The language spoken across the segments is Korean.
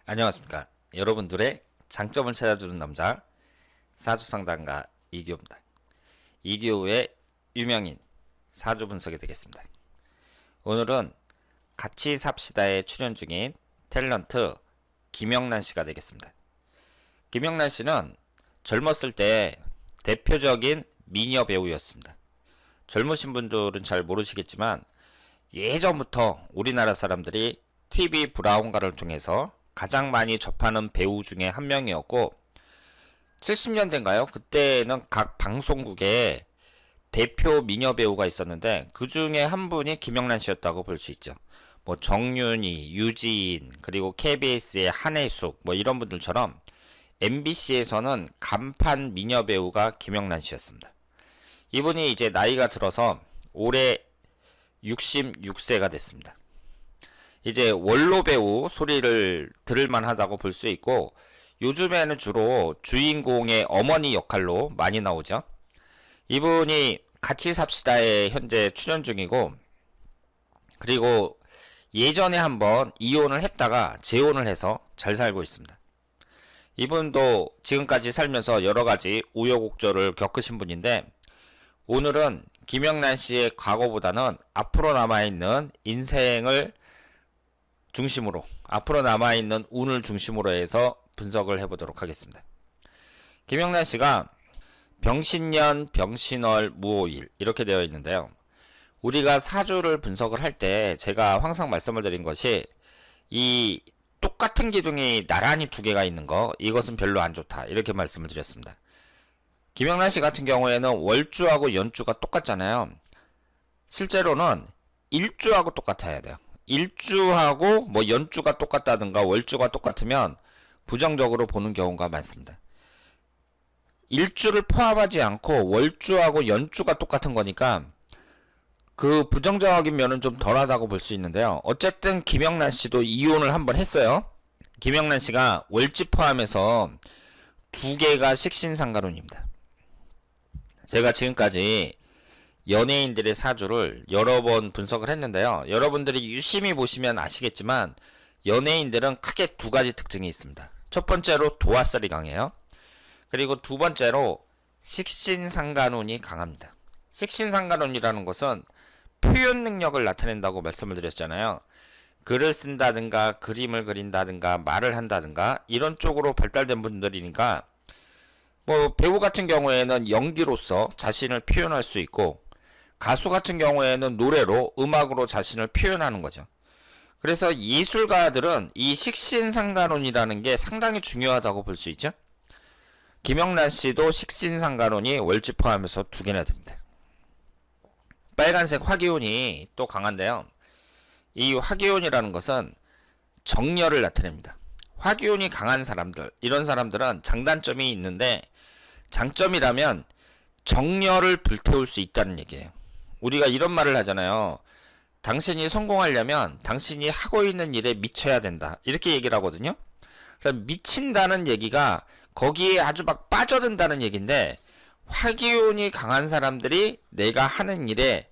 안녕하십니까. 여러분들의 장점을 찾아주는 남자 사주상담가 이기호입니다. 이기호의 유명인 사주 분석이 되겠습니다. 오늘은 같이 삽시다에 출연 중인 탤런트 김영란 씨가 되겠습니다. 김영란 씨는 젊었을 때 대표적인 미녀 배우였습니다. 젊으신 분들은 잘 모르시겠지만 예전부터 우리나라 사람들이 TV 브라운관을 통해서 가장 많이 접하는 배우 중에 한 명이었고 70년대인가요? 그때는 각 방송국에 대표 미녀 배우가 있었는데 그 중에 한 분이 김영란 씨였다고 볼 수 있죠. 뭐 정윤희, 유지인, 그리고 KBS의 한혜숙 뭐 이런 분들처럼 MBC에서는 간판 미녀 배우가 김영란 씨였습니다. 이분이 이제 나이가 들어서 올해 66세가 됐습니다. 이제 원로 배우 소리를 들을만 하다고 볼 수 있고 요즘에는 주로 주인공의 어머니 역할로 많이 나오죠. 이분이 같이 삽시다에 현재 출연 중이고 그리고 예전에 한번 이혼을 했다가 재혼을 해서 잘 살고 있습니다. 이분도 지금까지 살면서 여러가지 우여곡절을 겪으신 분인데 오늘은 김영란 씨의 과거보다는 앞으로 남아있는 인생을 중심으로 앞으로 남아있는 운을 중심으로 해서 분석을 해보도록 하겠습니다. 김영란 씨가 병신년, 병신월, 무오일 이렇게 되어 있는데요. 우리가 사주를 분석을 할 때 제가 항상 말씀을 드린 것이 이 똑같은 기둥이 나란히 두 개가 있는 거 이것은 별로 안 좋다 이렇게 말씀을 드렸습니다. 김영란 씨 같은 경우에는 월주하고 연주가 똑같잖아요. 실제로는 일주하고 똑같아야 돼요. 일주하고 뭐 연주가 똑같다든가 월주가 똑같으면 부정적으로 보는 경우가 많습니다. 일주를 포함하지 않고 월주하고 연주가 똑같은 거니까 그 부정적인 면은 좀 덜하다고 볼 수 있는데요. 어쨌든 김영란 씨도 이혼을 한번 했어요. 김영란 씨가 월지 포함해서 두 개가 식신상간운입니다. 제가 지금까지 연예인들의 사주를 여러 번 분석을 했는데요. 여러분들이 유심히 보시면 아시겠지만 연예인들은 크게 두 가지 특징이 있습니다. 첫 번째로 도화살이 강해요. 그리고 두 번째로 식신상간운이 강합니다. 식신상간운이라는 것은 표현 능력을 나타낸다고 말씀을 드렸잖아요. 글을 쓴다든가 그림을 그린다든가 말을 한다든가 이런 쪽으로 발달된 분들이니까 뭐 배우 같은 경우에는 연기로서 자신을 표현할 수 있고 가수 같은 경우에는 노래로 음악으로 자신을 표현하는 거죠. 그래서 예술가들은 이 식신상간운이라는 게 상당히 중요하다고 볼 수 있죠. 김영란 씨도 식신상간운이 월지 포함해서 두 개나 됩니다. 빨간색 화기운이 또 강한데요. 이 화기운이라는 것은 정열을 나타냅니다. 화기운이 강한 사람들, 이런 사람들은 장단점이 있는데 장점이라면 정열을 불태울 수 있다는 얘기예요. 우리가 이런 말을 하잖아요. 당신이 성공하려면 당신이 하고 있는 일에 미쳐야 된다. 이렇게 얘기를 하거든요. 그럼 미친다는 얘기가 거기에 아주 막 빠져든다는 얘기인데 화기운이 강한 사람들이 내가 하는 일에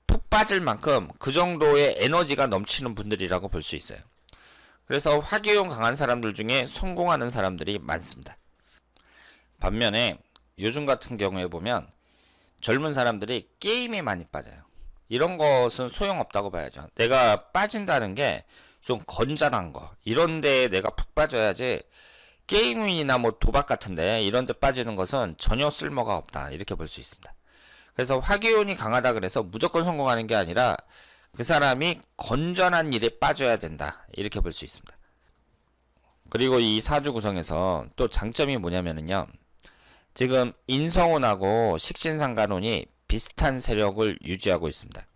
푹 빠질 만큼 그 정도의 에너지가 넘치는 분들이라고 볼 수 있어요. 그래서 화기운 강한 사람들 중에 성공하는 사람들이 많습니다. 반면에 요즘 같은 경우에 보면 젊은 사람들이 게임에 많이 빠져요. 이런 것은 소용없다고 봐야죠. 내가 빠진다는 게 좀 건전한 거 이런 데에 내가 푹 빠져야지 게임이나 뭐 도박 같은데 이런 데 빠지는 것은 전혀 쓸모가 없다 이렇게 볼 수 있습니다. 그래서 화기운이 강하다 그래서 무조건 성공하는 게 아니라 그 사람이 건전한 일에 빠져야 된다 이렇게 볼 수 있습니다. 그리고 이 사주 구성에서 또 장점이 뭐냐면요. 지금 인성운하고 식신상간운이 비슷한 세력을 유지하고 있습니다.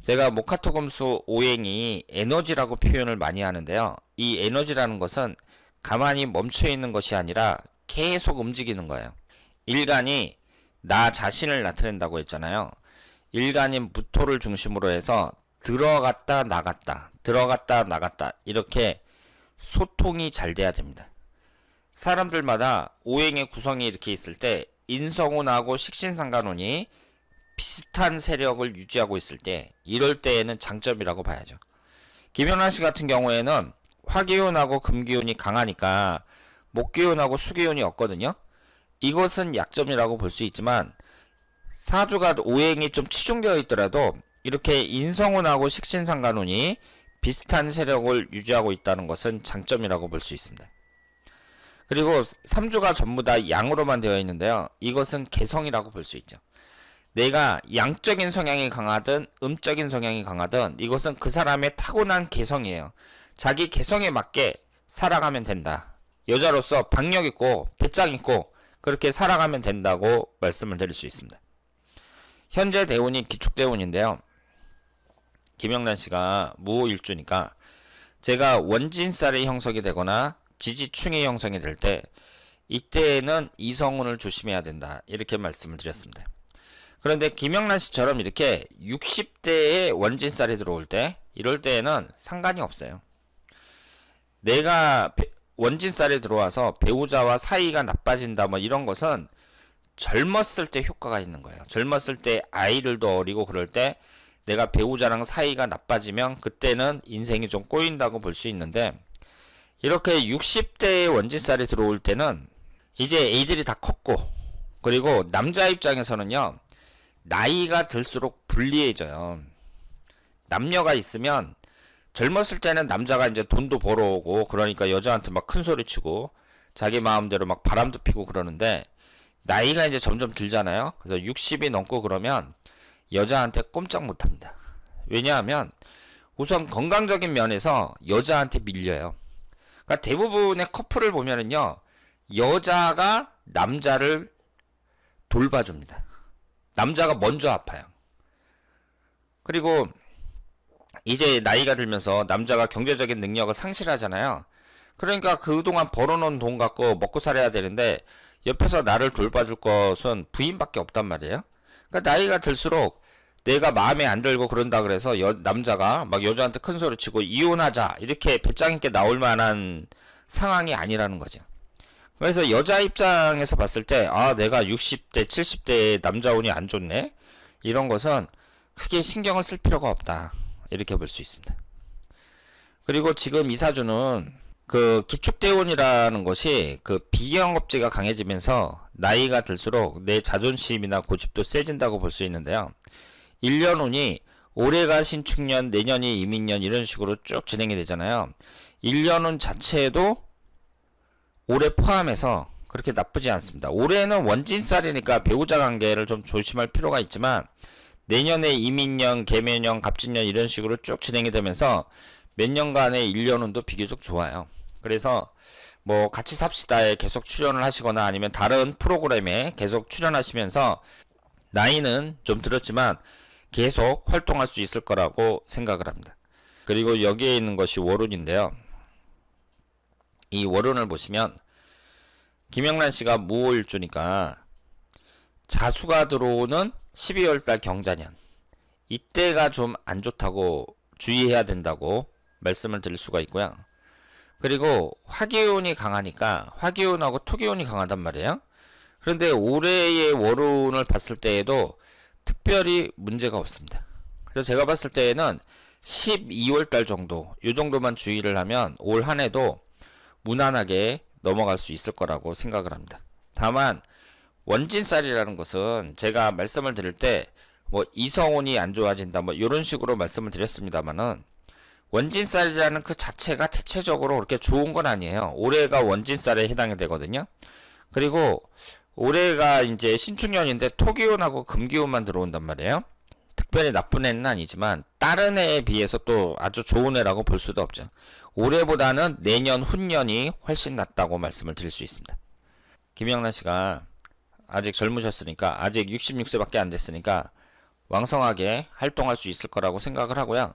제가 목화토금수 오행이 에너지라고 표현을 많이 하는데요. 이 에너지라는 것은 가만히 멈춰있는 것이 아니라 계속 움직이는 거예요. 일간이 나 자신을 나타낸다고 했잖아요. 일간인 무토를 중심으로 해서 들어갔다 나갔다 들어갔다 나갔다 이렇게 소통이 잘 돼야 됩니다. 사람들마다 오행의 구성이 이렇게 있을 때 인성운하고 식신상간운이 비슷한 세력을 유지하고 있을 때 이럴 때에는 장점이라고 봐야죠. 김연아 씨 같은 경우에는 화기운하고 금기운이 강하니까 목기운하고 수기운이 없거든요. 이것은 약점이라고 볼 수 있지만 사주가 오행이 좀 치중되어 있더라도 이렇게 인성운하고 식신상간운이 비슷한 세력을 유지하고 있다는 것은 장점이라고 볼 수 있습니다. 그리고 3주가 전부 다 양으로만 되어 있는데요. 이것은 개성이라고 볼 수 있죠. 내가 양적인 성향이 강하든 음적인 성향이 강하든 이것은 그 사람의 타고난 개성이에요. 자기 개성에 맞게 살아가면 된다. 여자로서 박력 있고 배짱 있고 그렇게 살아가면 된다고 말씀을 드릴 수 있습니다. 현재 대운이 기축대운인데요. 김영란 씨가 무호일주니까 제가 원진살이 형성이 되거나 지지충이 형성이 될 때 이때에는 이성운을 조심해야 된다. 이렇게 말씀을 드렸습니다. 그런데 김영란 씨처럼 이렇게 60대에 원진살이 들어올 때 이럴 때에는 상관이 없어요. 내가 원진살이 들어와서 배우자와 사이가 나빠진다 뭐 이런 것은 젊었을 때 효과가 있는 거예요. 젊었을 때 아이들도 어리고 그럴 때 내가 배우자랑 사이가 나빠지면 그때는 인생이 좀 꼬인다고 볼 수 있는데 이렇게 60대에 원진살이 들어올 때는 이제 애들이 다 컸고 그리고 남자 입장에서는요 나이가 들수록 불리해져요. 남녀가 있으면 젊었을 때는 남자가 이제 돈도 벌어오고 그러니까 여자한테 막 큰 소리 치고 자기 마음대로 막 바람도 피고 그러는데 나이가 이제 점점 들잖아요. 그래서 60이 넘고 그러면 여자한테 꼼짝 못합니다. 왜냐하면 우선 건강적인 면에서 여자한테 밀려요. 그러니까 대부분의 커플을 보면은요 여자가 남자를 돌봐줍니다. 남자가 먼저 아파요. 그리고 이제 나이가 들면서 남자가 경제적인 능력을 상실하잖아요. 그러니까 그동안 벌어놓은 돈 갖고 먹고 살아야 되는데 옆에서 나를 돌봐줄 것은 부인밖에 없단 말이에요. 그러니까 나이가 들수록 내가 마음에 안 들고 그런다 그래서 남자가 막 여자한테 큰 소리 치고 이혼하자 이렇게 배짱 있게 나올 만한 상황이 아니라는 거죠. 그래서 여자 입장에서 봤을 때 아 내가 60대 70대에 남자 운이 안 좋네 이런 것은 크게 신경을 쓸 필요가 없다 이렇게 볼 수 있습니다. 그리고 지금 이 사주는 그 기축대운이라는 것이 그 비경업제가 강해지면서 나이가 들수록 내 자존심이나 고집도 세진다고 볼 수 있는데요. 1년 운이 올해가 신축년, 내년이 이민년 이런 식으로 쭉 진행이 되잖아요. 1년 운 자체도 올해 포함해서 그렇게 나쁘지 않습니다. 올해는 원진살이니까 배우자 관계를 좀 조심할 필요가 있지만 내년에 이민년, 개묘년, 갑진년 이런 식으로 쭉 진행이 되면서 몇 년간의 1년운도 비교적 좋아요. 그래서 뭐 같이 삽시다에 계속 출연을 하시거나 아니면 다른 프로그램에 계속 출연하시면서 나이는 좀 들었지만 계속 활동할 수 있을 거라고 생각을 합니다. 그리고 여기에 있는 것이 월운인데요. 이 월운을 보시면 김영란 씨가 무호일주니까 자수가 들어오는 12월달 경자년 이때가 좀 안 좋다고 주의해야 된다고 말씀을 드릴 수가 있고요. 그리고 화기운이 강하니까 화기운하고 토기운이 강하단 말이에요. 그런데 올해의 월운을 봤을 때에도 특별히 문제가 없습니다. 그래서 제가 봤을 때에는 12월달 정도 이 정도만 주의를 하면 올 한 해도 무난하게 넘어갈 수 있을 거라고 생각을 합니다. 다만 원진살이라는 것은 제가 말씀을 드릴 때 뭐 이성운이 안 좋아진다 뭐 이런 식으로 말씀을 드렸습니다만은 원진살이라는 그 자체가 대체적으로 그렇게 좋은 건 아니에요. 올해가 원진살에 해당이 되거든요. 그리고 올해가 이제 신축년인데 토기운하고 금기운만 들어온단 말이에요. 특별히 나쁜 해는 아니지만 다른 해에 비해서 또 아주 좋은 해라고 볼 수도 없죠. 올해보다는 내년 훈년이 훨씬 낫다고 말씀을 드릴 수 있습니다. 김영란 씨가 아직 젊으셨으니까 아직 66세밖에 안 됐으니까 왕성하게 활동할 수 있을 거라고 생각을 하고요.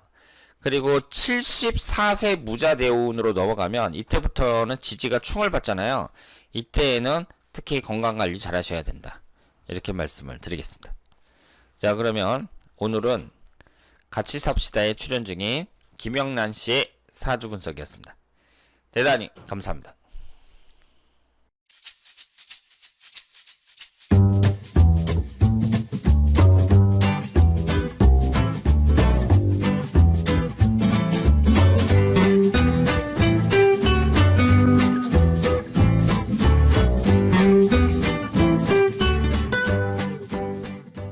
그리고 74세 무자대운으로 넘어가면 이때부터는 지지가 충을 받잖아요. 이때에는 특히 건강관리 잘 하셔야 된다. 이렇게 말씀을 드리겠습니다. 자, 그러면 오늘은 같이 삽시다에 출연 중인 김영란 씨의 사주 분석이었습니다. 대단히 감사합니다.